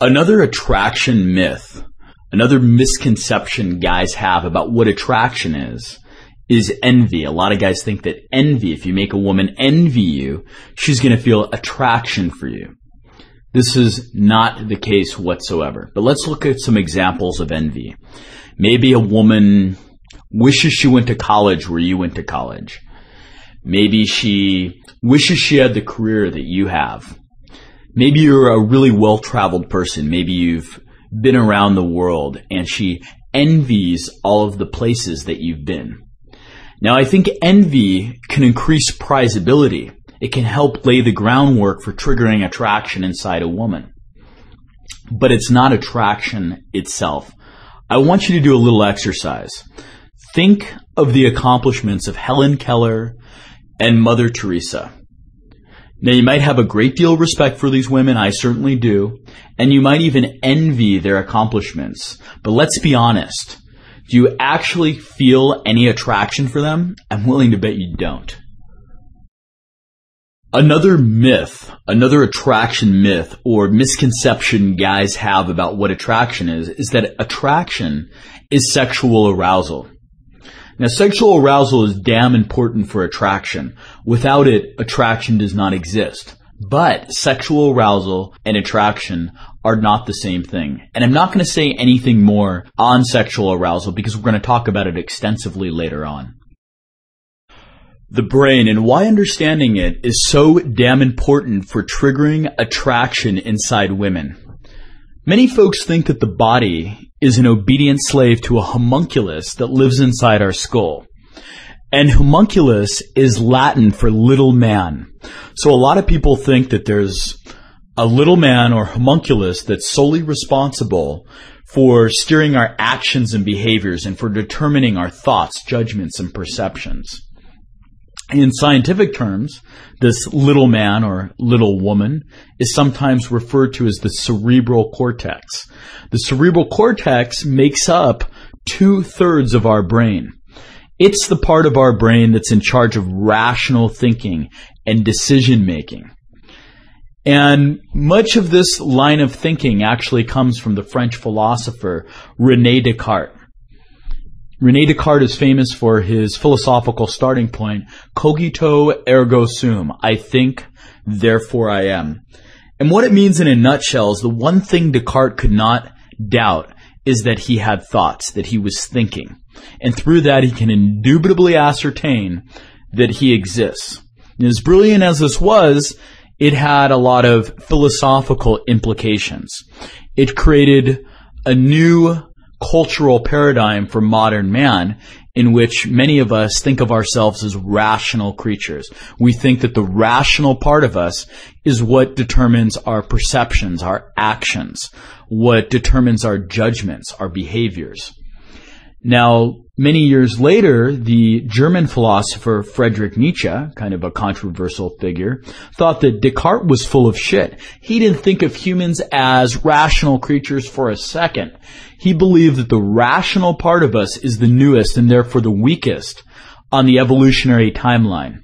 Another attraction myth, another misconception guys have about what attraction is envy. A lot of guys think that envy, if you make a woman envy you, she's going to feel attraction for you. This is not the case whatsoever. But let's look at some examples of envy. Maybe a woman wishes she went to college where you went to college. Maybe she wishes she had the career that you have. Maybe you're a really well-traveled person. Maybe you've been around the world and she envies all of the places that you've been. Now, I think envy can increase prizability. It can help lay the groundwork for triggering attraction inside a woman. But it's not attraction itself. I want you to do a little exercise. Think of the accomplishments of Helen Keller and Mother Teresa. Now, you might have a great deal of respect for these women. I certainly do. And you might even envy their accomplishments. But let's be honest. Do you actually feel any attraction for them? I'm willing to bet you don't. Another myth, another attraction myth or misconception guys have about what attraction is that attraction is sexual arousal. Now, sexual arousal is damn important for attraction. Without it, attraction does not exist. But sexual arousal and attraction are not the same thing. And I'm not going to say anything more on sexual arousal because we're going to talk about it extensively later on. The brain and why understanding it is so damn important for triggering attraction inside women. Many folks think that the body is an obedient slave to a homunculus that lives inside our skull. And homunculus is Latin for little man. So a lot of people think that there's a little man or homunculus that's solely responsible for steering our actions and behaviors and for determining our thoughts, judgments, and perceptions. In scientific terms, this little man or little woman is sometimes referred to as the cerebral cortex. The cerebral cortex makes up 2/3 of our brain. It's the part of our brain that's in charge of rational thinking and decision making. And much of this line of thinking actually comes from the French philosopher René Descartes. René Descartes is famous for his philosophical starting point, cogito ergo sum, I think, therefore I am. And what it means in a nutshell is the one thing Descartes could not doubt is that he had thoughts, that he was thinking. And through that, he can indubitably ascertain that he exists. And as brilliant as this was, it had a lot of philosophical implications. It created a new cultural paradigm for modern man in which many of us think of ourselves as rational creatures. We think that the rational part of us is what determines our perceptions, our actions, what determines our judgments, our behaviors. Now, many years later, the German philosopher Friedrich Nietzsche, kind of a controversial figure, thought that Descartes was full of shit. He didn't think of humans as rational creatures for a second. He believed that the rational part of us is the newest and therefore the weakest on the evolutionary timeline.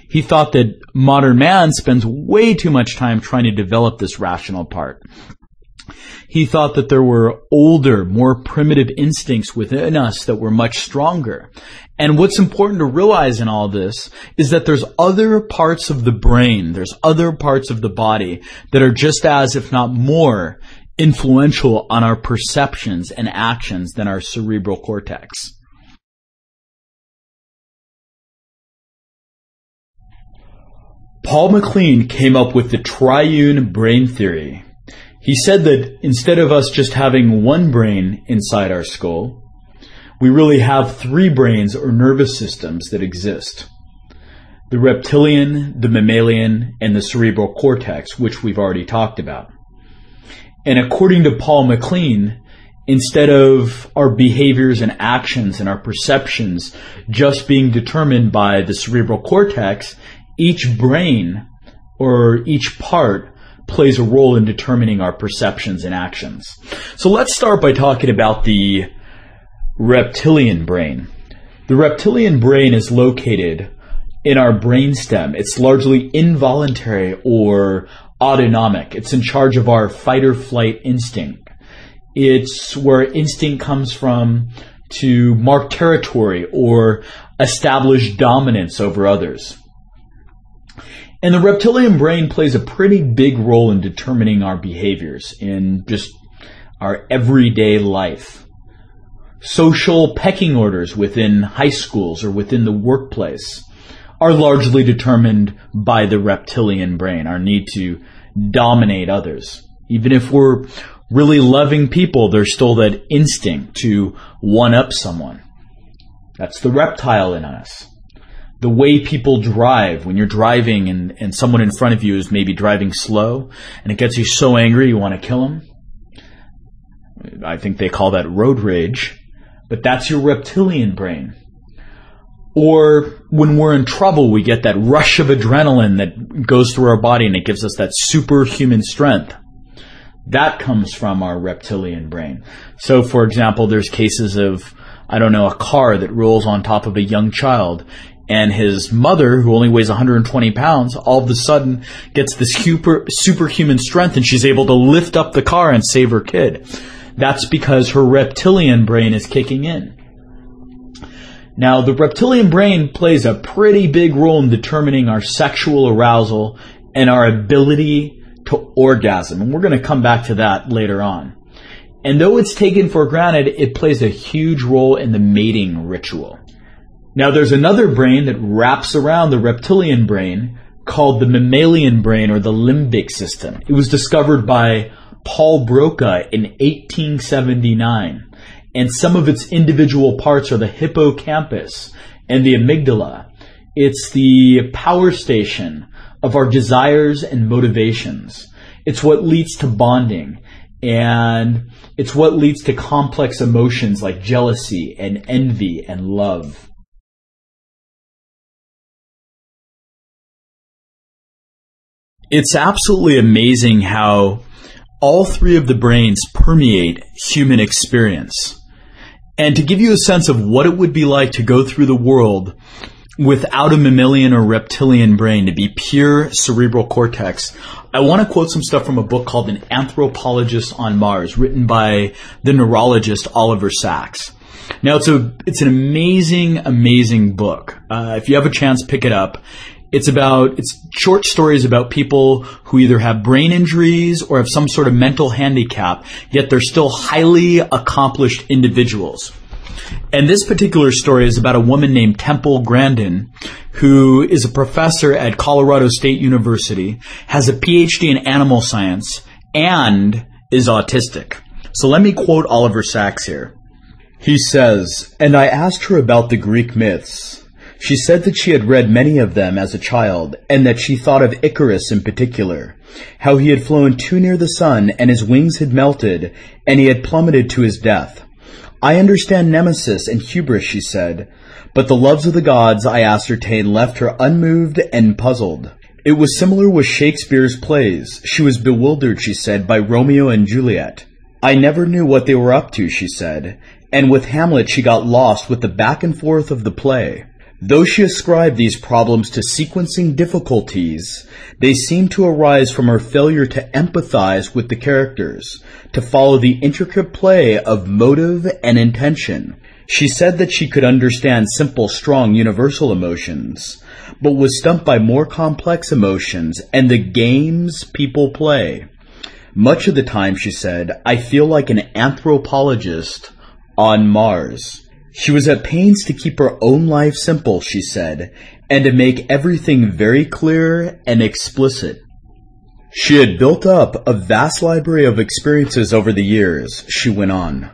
He thought that modern man spends way too much time trying to develop this rational part. He thought that there were older, more primitive instincts within us that were much stronger. And what's important to realize in all this is that there's other parts of the brain, there's other parts of the body that are just as, if not more, influential on our perceptions and actions than our cerebral cortex. Paul MacLean came up with the triune brain theory. He said that instead of us just having one brain inside our skull, we really have three brains or nervous systems that exist. The reptilian, the mammalian, and the cerebral cortex, which we've already talked about. And according to Paul MacLean, instead of our behaviors and actions and our perceptions just being determined by the cerebral cortex, each brain or each part plays a role in determining our perceptions and actions. So let's start by talking about the reptilian brain. The reptilian brain is located in our brainstem. It's largely involuntary or autonomic. It's in charge of our fight or flight instinct. It's where instinct comes from to mark territory or establish dominance over others. And the reptilian brain plays a pretty big role in determining our behaviors in just our everyday life. Social pecking orders within high schools or within the workplace are largely determined by the reptilian brain, our need to dominate others. Even if we're really loving people, there's still that instinct to one-up someone. That's the reptile in us. The way people drive, when you're driving and someone in front of you is maybe driving slow, and it gets you so angry you want to kill them. I think they call that road rage, but that's your reptilian brain. Or when we're in trouble, we get that rush of adrenaline that goes through our body and it gives us that superhuman strength. That comes from our reptilian brain. So, for example, there's cases of, a car that rolls on top of a young child, and his mother, who only weighs 120 pounds, all of a sudden gets this superhuman strength, and she's able to lift up the car and save her kid. That's because her reptilian brain is kicking in. Now, the reptilian brain plays a pretty big role in determining our sexual arousal and our ability to orgasm. And we're going to come back to that later on. And though it's taken for granted, it plays a huge role in the mating ritual. Now, there's another brain that wraps around the reptilian brain called the mammalian brain, or the limbic system. It was discovered by Paul Broca in 1879. And some of its individual parts are the hippocampus and the amygdala. It's the power station of our desires and motivations. It's what leads to bonding, and it's what leads to complex emotions like jealousy and envy and love. It's absolutely amazing how all three of the brains permeate human experience. And to give you a sense of what it would be like to go through the world without a mammalian or reptilian brain, to be pure cerebral cortex, I want to quote some stuff from a book called An Anthropologist on Mars, written by the neurologist Oliver Sacks. Now, it's an amazing book. If you have a chance, pick it up. It's short stories about people who either have brain injuries or have some sort of mental handicap, yet they're still highly accomplished individuals. And this particular story is about a woman named Temple Grandin, who is a professor at Colorado State University, has a PhD in animal science, and is autistic. So let me quote Oliver Sacks here. He says, "And I asked her about the Greek myths. She said that she had read many of them as a child, and that she thought of Icarus in particular, how he had flown too near the sun and his wings had melted, and he had plummeted to his death. I understand Nemesis and hubris, she said, but the loves of the gods, I ascertained, left her unmoved and puzzled. It was similar with Shakespeare's plays. She was bewildered, she said, by Romeo and Juliet. I never knew what they were up to, she said, and with Hamlet she got lost with the back and forth of the play. Though she ascribed these problems to sequencing difficulties, they seemed to arise from her failure to empathize with the characters, to follow the intricate play of motive and intention. She said that she could understand simple, strong, universal emotions, but was stumped by more complex emotions and the games people play. Much of the time, she said, I feel like an anthropologist on Mars. She was at pains to keep her own life simple, she said, and to make everything very clear and explicit. She had built up a vast library of experiences over the years," she went on.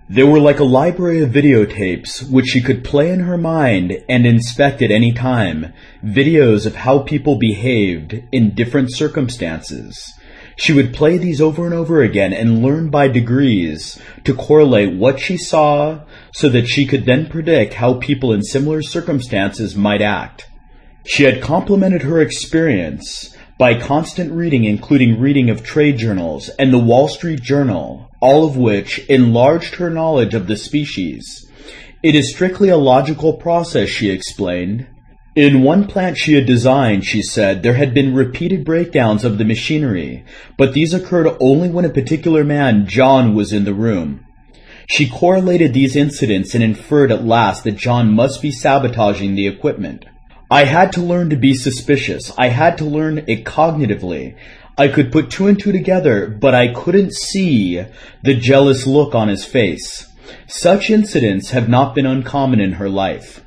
"They were like a library of videotapes which she could play in her mind and inspect at any time, videos of how people behaved in different circumstances. She would play these over and over again and learn by degrees to correlate what she saw so that she could then predict how people in similar circumstances might act. She had complemented her experience by constant reading, including reading of trade journals and the Wall Street Journal, all of which enlarged her knowledge of the species. It is strictly a logical process," she explained. In one plant she had designed, she said, there had been repeated breakdowns of the machinery, but these occurred only when a particular man, John, was in the room. She correlated these incidents and inferred at last that John must be sabotaging the equipment. I had to learn to be suspicious. I had to learn it cognitively. I could put two and two together, but I couldn't see the jealous look on his face. Such incidents have not been uncommon in her life.